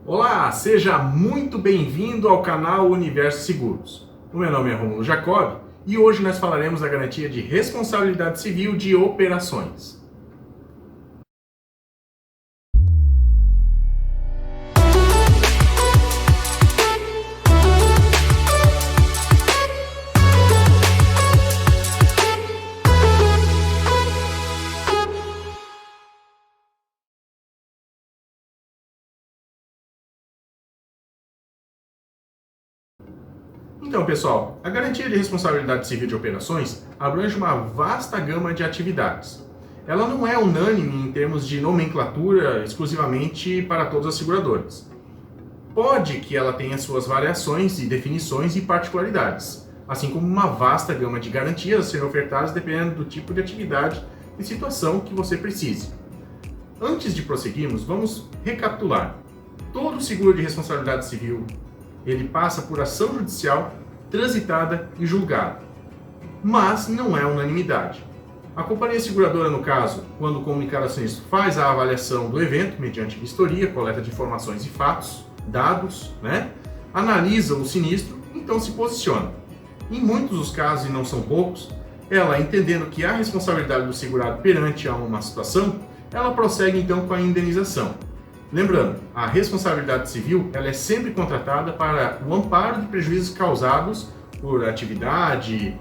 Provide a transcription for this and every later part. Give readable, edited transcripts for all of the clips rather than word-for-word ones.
Olá, seja muito bem-vindo ao canal Universo Seguros. O meu nome é Rômulo Jacob e hoje nós falaremos da garantia de responsabilidade civil de operações. Então, pessoal, a garantia de responsabilidade civil de operações abrange uma vasta gama de atividades. Ela não é unânime em termos de nomenclatura exclusivamente para todas as seguradoras. Pode que ela tenha suas variações e definições e particularidades, assim como uma vasta gama de garantias a serem ofertadas dependendo do tipo de atividade e situação que você precise. Antes de prosseguirmos, vamos recapitular. Todo seguro de responsabilidade civil ele passa por ação judicial transitada e julgada, mas não é unanimidade. A companhia seguradora, no caso, quando comunicada ao sinistro, faz a avaliação do evento mediante vistoria, coleta de informações e fatos, dados, analisa o sinistro, então se posiciona. Em muitos dos casos, e não são poucos, ela, entendendo que há responsabilidade do segurado perante a uma situação, ela prossegue então com a indenização. Lembrando, a responsabilidade civil ela é sempre contratada para o amparo de prejuízos causados por atividade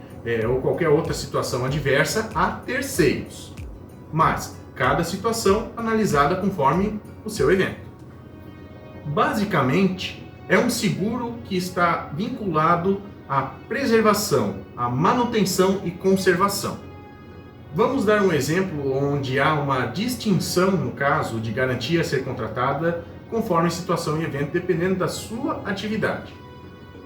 ou qualquer outra situação adversa a terceiros, mas cada situação analisada conforme o seu evento. Basicamente, é um seguro que está vinculado à preservação, à manutenção e conservação. Vamos dar um exemplo onde há uma distinção, no caso, de garantia a ser contratada conforme situação e evento, dependendo da sua atividade.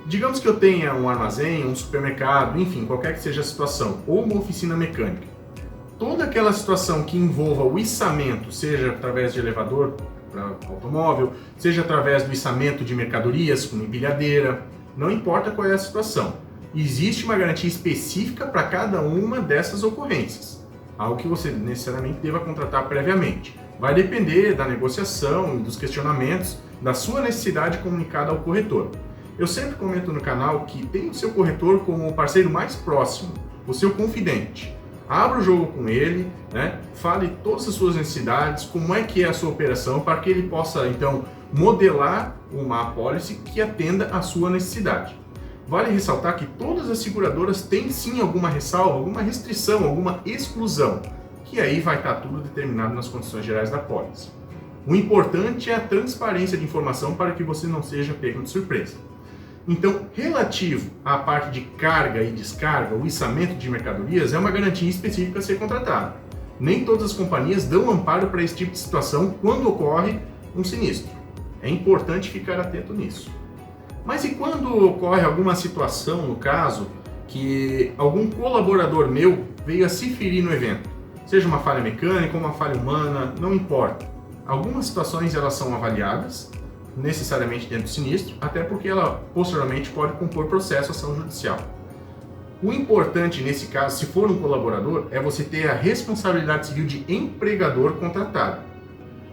Digamos que eu tenha um armazém, um supermercado, enfim, qualquer que seja a situação, ou uma oficina mecânica. Toda aquela situação que envolva o içamento, seja através de elevador para automóvel, seja através do içamento de mercadorias, como empilhadeira, não importa qual é a situação. Existe uma garantia específica para cada uma dessas ocorrências. Algo que você necessariamente deva contratar previamente. Vai depender da negociação e dos questionamentos da sua necessidade comunicada ao corretor. Eu sempre comento no canal que tem o seu corretor como o parceiro mais próximo, o seu confidente. Abra o jogo com ele, fale todas as suas necessidades, como é que é a sua operação, para que ele possa então modelar uma apólice que atenda à sua necessidade. Vale ressaltar que todas as seguradoras têm sim alguma ressalva, alguma restrição, alguma exclusão, que aí vai estar tudo determinado nas condições gerais da apólice. O importante é a transparência de informação para que você não seja pego de surpresa. Então, relativo à parte de carga e descarga, o içamento de mercadorias é uma garantia específica a ser contratada. Nem todas as companhias dão amparo para esse tipo de situação quando ocorre um sinistro. É importante ficar atento nisso. Mas e quando ocorre alguma situação, no caso, que algum colaborador meu veio a se ferir no evento? Seja uma falha mecânica ou uma falha humana, não importa. Algumas situações elas são avaliadas, necessariamente dentro do sinistro, até porque ela posteriormente pode compor processo ação judicial. O importante nesse caso, se for um colaborador, é você ter a responsabilidade civil de empregador contratado.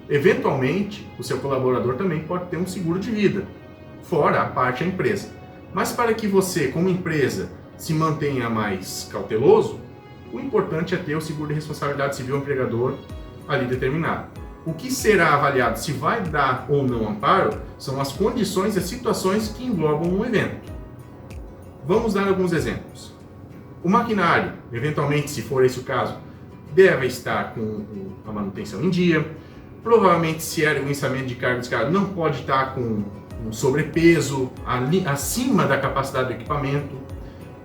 Eventualmente, o seu colaborador também pode ter um seguro de vida, fora a parte da empresa. Mas para que você, como empresa, se mantenha mais cauteloso, o importante é ter o seguro de responsabilidade civil empregador ali determinado. O que será avaliado se vai dar ou não amparo são as condições e as situações que englobam um evento. Vamos dar alguns exemplos. O maquinário, eventualmente, se for esse o caso, deve estar com a manutenção em dia. Provavelmente, se é um içamento de carga e descarga, não pode estar com um sobrepeso acima da capacidade do equipamento.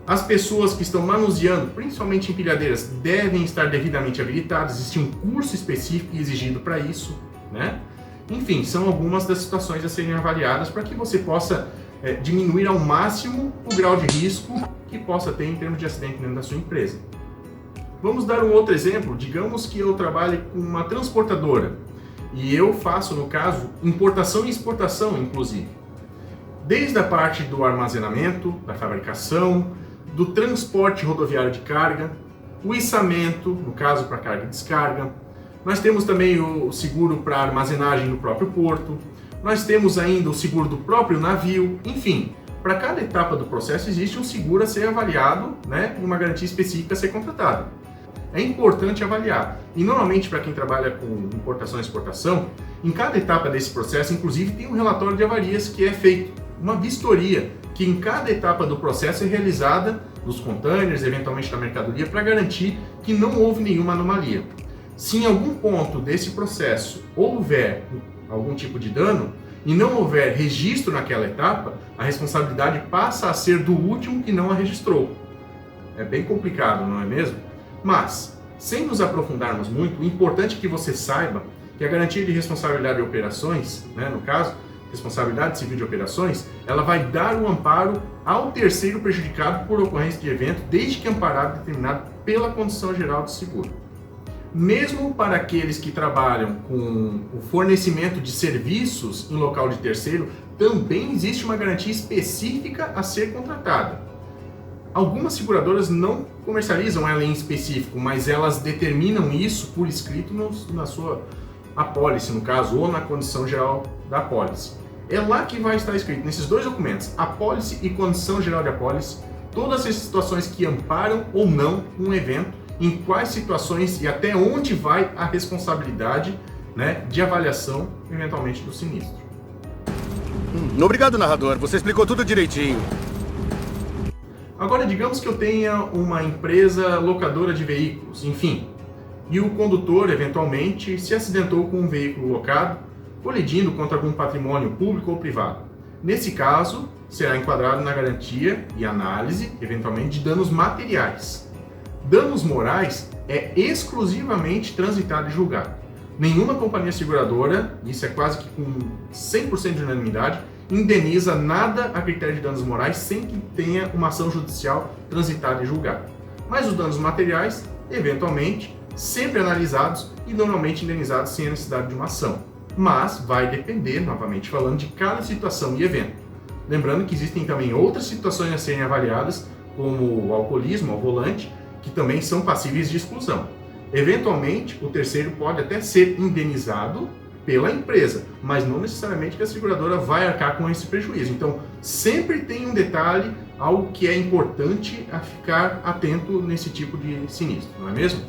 As pessoas que estão manuseando, principalmente empilhadeiras, devem estar devidamente habilitadas. Existe um curso específico exigido para isso, Enfim, são algumas das situações a serem avaliadas para que você possa diminuir ao máximo o grau de risco que possa ter em termos de acidente dentro da sua empresa. Vamos dar um outro exemplo. Digamos que eu trabalhe com uma transportadora e eu faço, no caso, importação e exportação, inclusive. Desde a parte do armazenamento, da fabricação, do transporte rodoviário de carga, o içamento, no caso para carga e descarga. Nós temos também o seguro para armazenagem no próprio porto, Nós temos ainda o seguro do próprio navio, enfim. Para cada etapa do processo existe um seguro a ser avaliado, né, e uma garantia específica a ser contratada. É importante avaliar. E normalmente para quem trabalha com importação e exportação, em cada etapa desse processo, inclusive, tem um relatório de avarias que é feito, uma vistoria, que em cada etapa do processo é realizada dos containers, eventualmente da mercadoria, para garantir que não houve nenhuma anomalia. Se em algum ponto desse processo houver algum tipo de dano e não houver registro naquela etapa, a responsabilidade passa a ser do último que não a registrou. É bem complicado, não é mesmo? Mas, sem nos aprofundarmos muito, o importante é que você saiba que a garantia de responsabilidade de operações, né, no caso, responsabilidade civil de operações, ela vai dar um amparo ao terceiro prejudicado por ocorrência de evento, desde que amparado e determinado pela condição geral de seguro. Mesmo para aqueles que trabalham com o fornecimento de serviços em local de terceiro, também existe uma garantia específica a ser contratada. Algumas seguradoras não comercializam ela em específico, mas elas determinam isso por escrito na sua apólice, no caso, ou na condição geral da apólice. É lá que vai estar escrito, nesses dois documentos, apólice e condição geral de apólice, todas as situações que amparam ou não um evento, em quais situações e até onde vai a responsabilidade, né, de avaliação, eventualmente, do sinistro. Obrigado, narrador. Você explicou tudo direitinho. Agora, digamos que eu tenha uma empresa locadora de veículos, enfim, e o condutor, eventualmente, se acidentou com um veículo locado, colidindo contra algum patrimônio público ou privado. Nesse caso, será enquadrado na garantia e análise, eventualmente, de danos materiais. Danos morais é exclusivamente transitado e julgado. Nenhuma companhia seguradora, isso é quase que com 100% de unanimidade, indeniza nada a critério de danos morais sem que tenha uma ação judicial transitada e julgada. Mas os danos materiais, eventualmente, sempre analisados e normalmente indenizados sem a necessidade de uma ação. Mas vai depender, novamente falando, de cada situação e evento. Lembrando que existem também outras situações a serem avaliadas, como o alcoolismo ao volante, que também são passíveis de exclusão. Eventualmente, o terceiro pode até ser indenizado pela empresa, mas não necessariamente que a seguradora vai arcar com esse prejuízo. Então, sempre tem um detalhe, algo que é importante a ficar atento nesse tipo de sinistro, não é mesmo?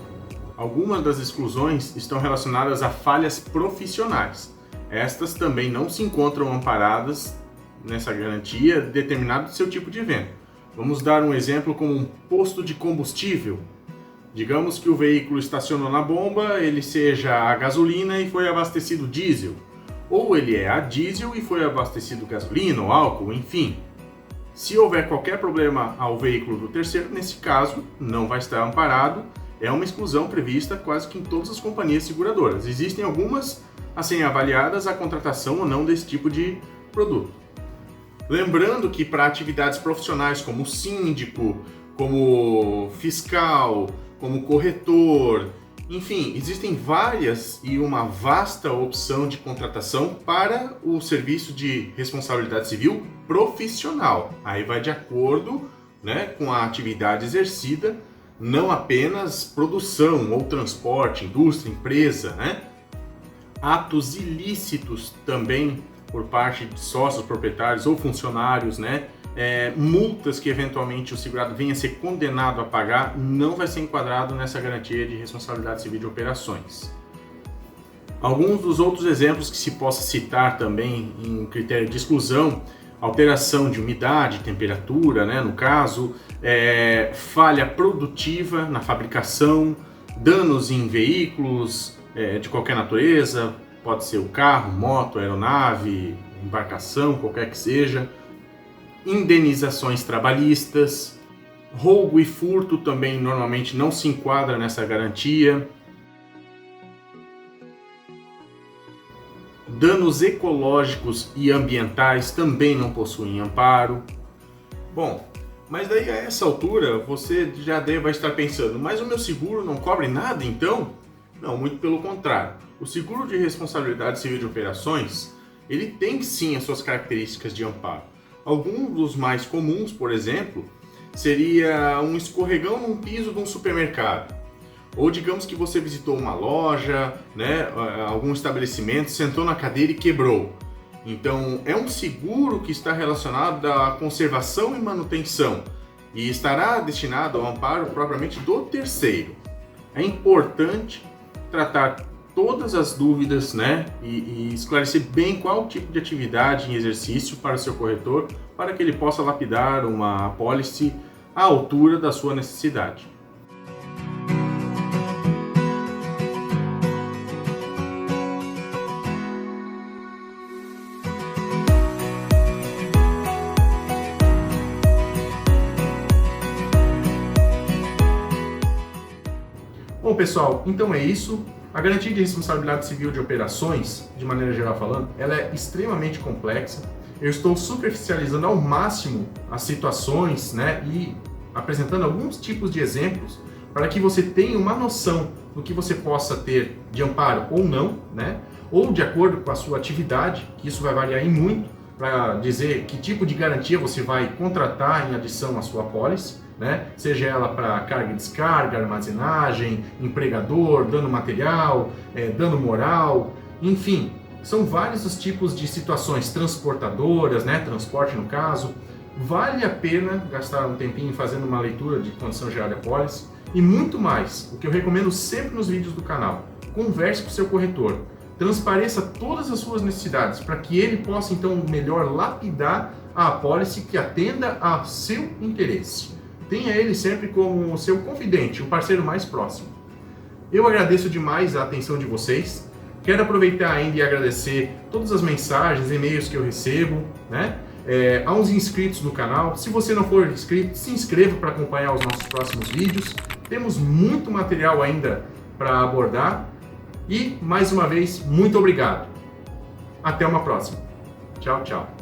Algumas das exclusões estão relacionadas a falhas profissionais. Estas também não se encontram amparadas nessa garantia determinado do seu tipo de evento. Vamos dar um exemplo como um posto de combustível. Digamos que o veículo estacionou na bomba, ele seja a gasolina e foi abastecido diesel. Ou ele é a diesel e foi abastecido gasolina ou álcool, enfim. Se houver qualquer problema ao veículo do terceiro, nesse caso, não vai estar amparado. É uma exclusão prevista quase que em todas as companhias seguradoras. Existem algumas a serem avaliadas a contratação ou não desse tipo de produto. Lembrando que para atividades profissionais como síndico, como fiscal, como corretor, enfim, existem várias e uma vasta opção de contratação para o serviço de responsabilidade civil profissional. Aí vai de acordo, né, com a atividade exercida, não apenas produção ou transporte, indústria, empresa, né? Atos ilícitos também por parte de sócios, proprietários ou funcionários, né? Multas que eventualmente o segurado venha a ser condenado a pagar, não vai ser enquadrado nessa garantia de responsabilidade civil de operações. Alguns dos outros exemplos que se possa citar também em critério de exclusão: alteração de umidade, temperatura, né, no caso, falha produtiva na fabricação, danos em veículos de qualquer natureza, pode ser o carro, moto, aeronave, embarcação, qualquer que seja, indenizações trabalhistas, roubo e furto também normalmente não se enquadra nessa garantia, danos ecológicos e ambientais também não possuem amparo. Bom, mas daí a essa altura você já vai estar pensando, mas o meu seguro não cobre nada então? Não, muito pelo contrário. O seguro de responsabilidade civil de operações, ele tem sim as suas características de amparo. Alguns dos mais comuns, por exemplo, seria um escorregão num piso de um supermercado. Ou digamos que você visitou uma loja, né, algum estabelecimento, sentou na cadeira e quebrou. Então, é um seguro que está relacionado à conservação e manutenção e estará destinado ao amparo propriamente do terceiro. É importante tratar todas as dúvidas, né, e esclarecer bem qual tipo de atividade em exercício para o seu corretor, para que ele possa lapidar uma apólice à altura da sua necessidade. Bom, pessoal, então é isso. A garantia de responsabilidade civil de operações, de maneira geral falando, ela é extremamente complexa. Eu estou superficializando ao máximo as situações, né, e apresentando alguns tipos de exemplos para que você tenha uma noção do que você possa ter de amparo ou não, né, ou de acordo com a sua atividade, que isso vai variar em muito para dizer que tipo de garantia você vai contratar em adição à sua apólice. Né? Seja ela para carga e descarga, armazenagem, empregador, dano material, dano moral, enfim, são vários os tipos de situações transportadoras, né? Transporte no caso. Vale a pena gastar um tempinho fazendo uma leitura de condição geral de apólice e muito mais, o que eu recomendo sempre nos vídeos do canal. Converse com o seu corretor, transpareça todas as suas necessidades para que ele possa então melhor lapidar a apólice que atenda a seu interesse. Tenha ele sempre como seu confidente, o parceiro mais próximo. Eu agradeço demais a atenção de vocês. Quero aproveitar ainda e agradecer todas as mensagens, e-mails que eu recebo, né? Aos inscritos no canal. Se você não for inscrito, se inscreva para acompanhar os nossos próximos vídeos. Temos muito material ainda para abordar. E, mais uma vez, muito obrigado. Até uma próxima. Tchau, tchau.